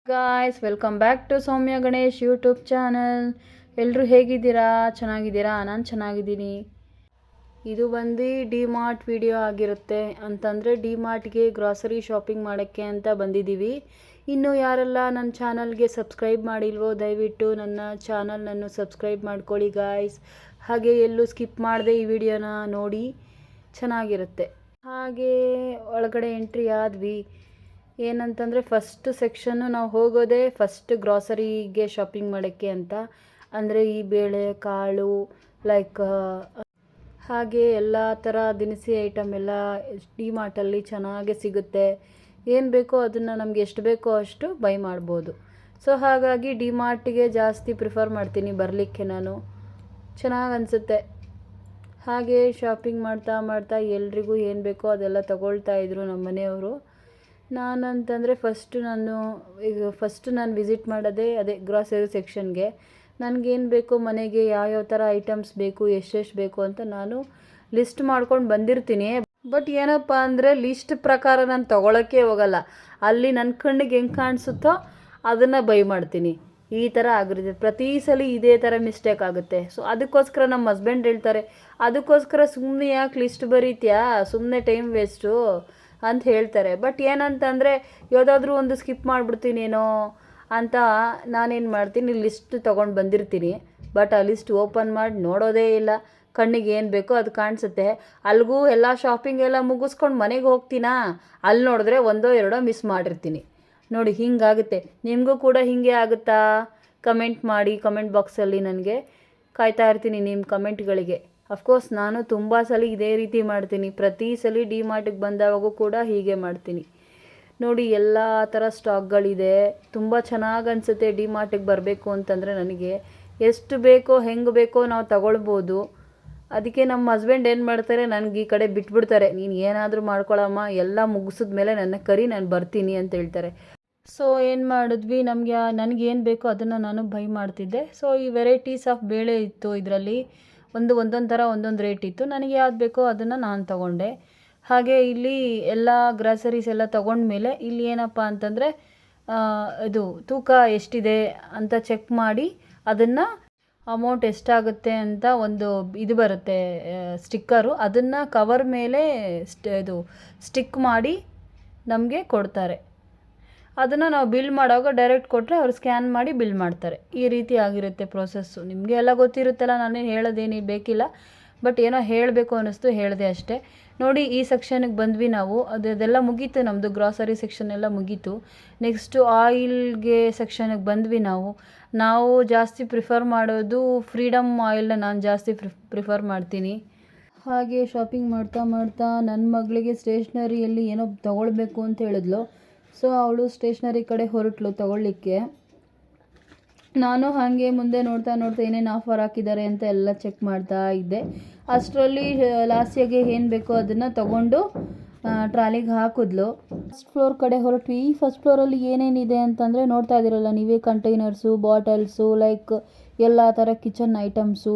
Guys welcome back to Soumya Ganesh YouTube channel. ಎಲ್ಲರೂ ಹೇಗಿದ್ದೀರಾ? ಚೆನ್ನಾಗಿದ್ದೀರಾ? ನಾನು ಚೆನ್ನಾಗಿದ್ದೀನಿ. ಇದು ಬಂದು ಡಿ ಮಾರ್ಟ್ ವಿಡಿಯೋ ಆಗಿರುತ್ತೆ. ಅಂತಂದರೆ ಡಿ ಮಾರ್ಟ್ಗೆ ಗ್ರಾಸರಿ ಶಾಪಿಂಗ್ ಮಾಡೋಕ್ಕೆ ಅಂತ ಬಂದಿದ್ದೀವಿ. ಇನ್ನೂ ಯಾರೆಲ್ಲ ನನ್ನ ಚಾನಲ್ಗೆ ಸಬ್ಸ್ಕ್ರೈಬ್ ಮಾಡಿಲ್ವೋ ದಯವಿಟ್ಟು ನನ್ನ ಚಾನಲ್ನನ್ನು ಸಬ್ಸ್ಕ್ರೈಬ್ ಮಾಡ್ಕೊಳ್ಳಿ ಗಾಯ್ಸ್. ಹಾಗೆ ಎಲ್ಲೂ ಸ್ಕಿಪ್ ಮಾಡದೆ ಈ ವಿಡಿಯೋನ ನೋಡಿ, ಚೆನ್ನಾಗಿರುತ್ತೆ. ಹಾಗೆ ಒಳಗಡೆ ಎಂಟ್ರಿ ಆದ್ವಿ. ಏನಂತಂದರೆ ಫಸ್ಟ್ ಸೆಕ್ಷನ್ನು ನಾವು ಹೋಗೋದೇ ಫಸ್ಟ್ ಗ್ರಾಸರಿಗೆ ಶಾಪಿಂಗ್ ಮಾಡೋಕ್ಕೆ ಅಂತ. ಅಂದರೆ ಈ ಬೇಳೆ ಕಾಳು ಲೈಕ್ ಹಾಗೆ ಎಲ್ಲ ಥರ ದಿನಸಿ ಐಟಮ್ ಎಲ್ಲ ಡಿ ಮಾರ್ಟಲ್ಲಿ ಚೆನ್ನಾಗೆ ಸಿಗುತ್ತೆ. ಏನು ಬೇಕೋ ಅದನ್ನು ನಮಗೆ ಎಷ್ಟು ಬೇಕೋ ಅಷ್ಟು ಬೈ ಮಾಡ್ಬೋದು. ಸೊ ಹಾಗಾಗಿ ಡಿ ಮಾರ್ಟಿಗೆ ಜಾಸ್ತಿ ಪ್ರಿಫರ್ ಮಾಡ್ತೀನಿ ಬರಲಿಕ್ಕೆ. ನಾನು ಚೆನ್ನಾಗಿ ಅನಿಸುತ್ತೆ. ಹಾಗೆ ಶಾಪಿಂಗ್ ಮಾಡ್ತಾ ಮಾಡ್ತಾ ಎಲ್ರಿಗೂ ಏನು ಬೇಕೋ ಅದೆಲ್ಲ ತಗೊಳ್ತಾಯಿದ್ರು ನಮ್ಮ ಮನೆಯವರು. ನಾನಂತಂದರೆ ಫಸ್ಟು ನಾನು ವಿಸಿಟ್ ಮಾಡೋದೇ ಅದೇ ಗ್ರಾಸರಿ ಸೆಕ್ಷನ್ಗೆ. ನನಗೇನು ಬೇಕು ಮನೆಗೆ, ಯಾವ್ಯಾವ ಥರ ಐಟಮ್ಸ್ ಬೇಕು, ಎಷ್ಟೆಷ್ಟು ಬೇಕು ಅಂತ ನಾನು ಲಿಸ್ಟ್ ಮಾಡ್ಕೊಂಡು ಬಂದಿರ್ತೀನಿ. ಬಟ್ ಏನಪ್ಪ ಅಂದರೆ ಲಿಸ್ಟ್ ಪ್ರಕಾರ ನಾನು ತೊಗೊಳಕ್ಕೆ ಹೋಗಲ್ಲ. ಅಲ್ಲಿ ನನ್ನ ಕಣ್ಣಿಗೆ ಹೆಂಗೆ ಕಾಣಿಸುತ್ತೋ ಅದನ್ನು ಬೈ ಮಾಡ್ತೀನಿ. ಈ ಥರ ಆಗಿರುತ್ತೆ ಪ್ರತಿ ಸಲ. ಇದೇ ಥರ ಮಿಸ್ಟೇಕ್ ಆಗುತ್ತೆ. ಸೊ ಅದಕ್ಕೋಸ್ಕರ ನಮ್ಮ ಹಸ್ಬೆಂಡ್ ಹೇಳ್ತಾರೆ, ಅದಕ್ಕೋಸ್ಕರ ಸುಮ್ಮನೆ ಯಾಕೆ ಲಿಸ್ಟ್ ಬರೀತ್ಯಾ, ಸುಮ್ಮನೆ ಟೈಮ್ ವೇಸ್ಟು ಅಂತ ಹೇಳ್ತಾರೆ. ಬಟ್ ಏನಂತಂದರೆ ಯಾವುದಾದ್ರೂ ಒಂದು ಸ್ಕಿಪ್ ಮಾಡಿಬಿಡ್ತೀನೇನೋ ಅಂತ ನಾನೇನು ಮಾಡ್ತೀನಿ, ಲಿಸ್ಟ್ ತೊಗೊಂಡು ಬಂದಿರ್ತೀನಿ. ಬಟ್ ಆ ಲಿಸ್ಟ್ ಓಪನ್ ಮಾಡಿ ನೋಡೋದೇ ಇಲ್ಲ. ಕಣ್ಣಿಗೆ ಏನು ಬೇಕೋ ಅದು ಕಾಣಿಸುತ್ತೆ. ಅಲ್ಲಿಗೂ ಎಲ್ಲ ಶಾಪಿಂಗ್ ಎಲ್ಲ ಮುಗಿಸ್ಕೊಂಡು ಮನೆಗೆ ಹೋಗ್ತೀನಾ, ಅಲ್ಲಿ ನೋಡಿದ್ರೆ ಒಂದೋ ಎರಡೋ ಮಿಸ್ ಮಾಡಿರ್ತೀನಿ. ನೋಡಿ ಹಿಂಗಾಗುತ್ತೆ. ನಿಮಗೂ ಕೂಡ ಹೀಗೆ ಆಗುತ್ತಾ? ಕಮೆಂಟ್ ಮಾಡಿ ಕಮೆಂಟ್ ಬಾಕ್ಸಲ್ಲಿ. ನನಗೆ ಕಾಯ್ತಾ ಇರ್ತೀನಿ ನಿಮ್ಮ ಕಮೆಂಟ್ಗಳಿಗೆ. ಅಫ್ಕೋರ್ಸ್ ನಾನು ತುಂಬ ಸಲ ಇದೇ ರೀತಿ ಮಾಡ್ತೀನಿ. ಪ್ರತಿ ಸಲ ಡಿ ಮಾರ್ಟಿಗೆ ಬಂದಾಗೂ ಕೂಡ ಹೀಗೆ ಮಾಡ್ತೀನಿ. ನೋಡಿ ಎಲ್ಲ ಥರ ಸ್ಟಾಕ್ಗಳಿದೆ. ತುಂಬ ಚೆನ್ನಾಗಿ ಅನಿಸುತ್ತೆ ಡಿ ಮಾರ್ಟಿಗೆ ಬರಬೇಕು ಅಂತಂದರೆ. ನನಗೆ ಎಷ್ಟು ಬೇಕೋ ಹೆಂಗೆ ಬೇಕೋ ನಾವು ತಗೊಳ್ಬೋದು. ಅದಕ್ಕೆ ನಮ್ಮ ಹಸ್ಬೆಂಡ್ ಏನು ಮಾಡ್ತಾರೆ, ನನಗೆ ಈ ಕಡೆ ಬಿಟ್ಬಿಡ್ತಾರೆ. ನೀನು ಏನಾದರೂ ಮಾಡ್ಕೊಳಮ್ಮ, ಎಲ್ಲ ಮುಗಿಸಿದ ಮೇಲೆ ನನ್ನ ಕರಿ, ನಾನು ಬರ್ತೀನಿ ಅಂತ ಹೇಳ್ತಾರೆ. ಸೊ ಏನು ಮಾಡಿದ್ವಿ, ನನಗೇನು ಬೇಕೋ ಅದನ್ನು ನಾನು ಬೈ ಮಾಡ್ತಿದ್ದೆ. ಸೊ ಈ ವೆರೈಟೀಸ್ ಆಫ್ ಬೇಳೆ ಇತ್ತು ಇದರಲ್ಲಿ. ಒಂದೊಂದು ಥರ ಒಂದೊಂದು ರೇಟ್ ಇತ್ತು. ನನಗೆ ಯಾವ್ದು ಬೇಕೋ ಅದನ್ನು ನಾನು ತೊಗೊಂಡೆ. ಹಾಗೆ ಇಲ್ಲಿ ಎಲ್ಲ ಗ್ರಾಸರೀಸ್ ಎಲ್ಲ ತೊಗೊಂಡ್ಮೇಲೆ ಇಲ್ಲಿ ಏನಪ್ಪ ಅಂತಂದರೆ ಇದು ತೂಕ ಎಷ್ಟಿದೆ ಅಂತ ಚೆಕ್ ಮಾಡಿ ಅದನ್ನು ಅಮೌಂಟ್ ಎಷ್ಟಾಗುತ್ತೆ ಅಂತ ಒಂದು ಇದು ಬರುತ್ತೆ ಸ್ಟಿಕ್ಕರು. ಅದನ್ನು ಕವರ್ ಮೇಲೆ ಸ್ಟಿಕ್ ಮಾಡಿ ನಮಗೆ ಕೊಡ್ತಾರೆ. ಅದನ್ನು ನಾವು ಬಿಲ್ ಮಾಡುವಾಗ ಡೈರೆಕ್ಟ್ ಕೊಟ್ಟರೆ ಅವ್ರು ಸ್ಕ್ಯಾನ್ ಮಾಡಿ ಬಿಲ್ ಮಾಡ್ತಾರೆ. ಈ ರೀತಿ ಆಗಿರುತ್ತೆ ಪ್ರೋಸೆಸ್ಸು. ನಿಮಗೆ ಎಲ್ಲ ಗೊತ್ತಿರುತ್ತಲ್ಲ, ನಾನೇನು ಹೇಳೋದೇನು ಬೇಕಿಲ್ಲ. ಬಟ್ ಏನೋ ಹೇಳಬೇಕು ಅನ್ನಿಸ್ತು, ಹೇಳಿದೆ ಅಷ್ಟೇ. ನೋಡಿ ಈ ಸೆಕ್ಷನ್ಗೆ ಬಂದ್ವಿ ನಾವು. ಅದೆಲ್ಲ ಮುಗೀತು, ನಮ್ಮದು ಗ್ರಾಸರಿ ಸೆಕ್ಷನ್ ಎಲ್ಲ ಮುಗೀತು. ನೆಕ್ಸ್ಟು ಆಯಿಲ್ಗೆ ಸೆಕ್ಷನ್ಗೆ ಬಂದ್ವಿ ನಾವು ಜಾಸ್ತಿ ಪ್ರಿಫರ್ ಮಾಡೋದು ಫ್ರೀಡಮ್ ಆಯಿಲ್ನ ನಾನು ಜಾಸ್ತಿ ಪ್ರಿಫರ್ ಮಾಡ್ತೀನಿ. ಹಾಗೆ ಶಾಪಿಂಗ್ ಮಾಡ್ತಾ ಮಾಡ್ತಾ ನನ್ನ ಮಗಳಿಗೆ ಸ್ಟೇಷ್ನರಿಯಲ್ಲಿ ಏನೋ ತೊಗೊಳ್ಬೇಕು ಅಂತ ಹೇಳಿದ್ಲು. ಸೊ ಅವಳು ಸ್ಟೇಷ್ನರಿ ಕಡೆ ಹೊರಟ್ಲು ತೊಗೊಳ್ಳಿಕ್ಕೆ. ನಾನು ಹಾಗೆ ಮುಂದೆ ನೋಡ್ತಾ ಏನೇನು ಆಫರ್ ಹಾಕಿದ್ದಾರೆ ಅಂತ ಎಲ್ಲ ಚೆಕ್ ಮಾಡ್ತಾ ಇದ್ದೆ. ಅಷ್ಟರಲ್ಲಿ ಲಾಸ್ಟಿಗೆ ಏನು ಬೇಕೋ ಅದನ್ನು ತೊಗೊಂಡು ಟ್ರಾಲಿಗೆ ಹಾಕಿದ್ಲು. ಫಸ್ಟ್ ಫ್ಲೋರ್ ಕಡೆ ಹೊರಟ್ವಿ. ಈ ಫಸ್ಟ್ ಫ್ಲೋರಲ್ಲಿ ಏನೇನಿದೆ ಅಂತಂದರೆ ನೋಡ್ತಾ ಇದ್ದೀರಲ್ಲ ನೀವೇ, ಕಂಟೈನರ್ಸು, ಬಾಟಲ್ಸು, ಲೈಕ್ ಎಲ್ಲ ಥರ ಕಿಚನ್ ಐಟಮ್ಸು.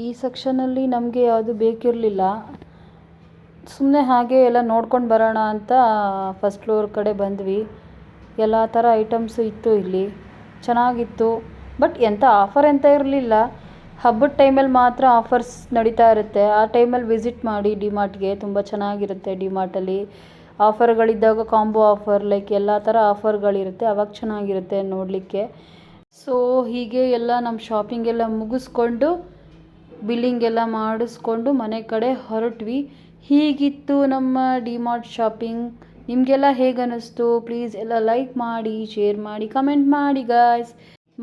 ಈ ಸೆಕ್ಷನಲ್ಲಿ ನಮಗೆ ಯಾವುದು ಬೇಕಿರಲಿಲ್ಲ. ಸುಮ್ಮನೆ ಹಾಗೆ ಎಲ್ಲ ನೋಡ್ಕೊಂಡು ಬರೋಣ ಅಂತ ಫಸ್ಟ್ ಫ್ಲೋರ್ ಕಡೆ ಬಂದ್ವಿ. ಎಲ್ಲ ಥರ ಐಟಮ್ಸು ಇತ್ತು ಇಲ್ಲಿ, ಚೆನ್ನಾಗಿತ್ತು. ಬಟ್ ಎಂಥ ಆಫರ್ ಅಂತ ಇರಲಿಲ್ಲ. ಹಬ್ಬದ ಟೈಮಲ್ಲಿ ಮಾತ್ರ ಆಫರ್ಸ್ ನಡೀತಾ ಇರುತ್ತೆ. ಆ ಟೈಮಲ್ಲಿ ವಿಸಿಟ್ ಮಾಡಿ ಡಿ ಮಾರ್ಟ್ಗೆ, ತುಂಬ ಚೆನ್ನಾಗಿರುತ್ತೆ. ಡಿ ಮಾರ್ಟಲ್ಲಿ ಆಫರ್ಗಳಿದ್ದಾಗ ಕಾಂಬೋ ಆಫರ್ ಲೈಕ್ ಎಲ್ಲ ಥರ ಆಫರ್ಗಳಿರುತ್ತೆ. ಅವಾಗ ಚೆನ್ನಾಗಿರುತ್ತೆ ನೋಡಲಿಕ್ಕೆ. ಸೊ ಹೀಗೆ ಎಲ್ಲ ನಮ್ಮ ಶಾಪಿಂಗ್ ಎಲ್ಲ ಮುಗಿಸ್ಕೊಂಡು ಬಿಲ್ಲಿಂಗ್ ಎಲ್ಲ ಮಾಡಿಸ್ಕೊಂಡು ಮನೆ ಕಡೆ ಹೊರಟ್ವಿ. ಹೀಗಿತ್ತು ನಮ್ಮ ಡಿ ಮಾರ್ಟ್ ಶಾಪಿಂಗ್. ನಿಮಗೆಲ್ಲ ಹೇಗೆ ಅನ್ನಿಸ್ತು? ಪ್ಲೀಸ್ ಎಲ್ಲ ಲೈಕ್ ಮಾಡಿ, ಶೇರ್ ಮಾಡಿ, ಕಮೆಂಟ್ ಮಾಡಿ ಗಾಯ್ಸ್.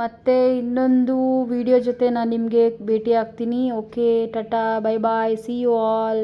ಮತ್ತು ಇನ್ನೊಂದು ವಿಡಿಯೋ ಜೊತೆ ನಾನು ನಿಮಗೆ ಭೇಟಿ ಆಗ್ತೀನಿ. Okay, tata, bye bye, see you all.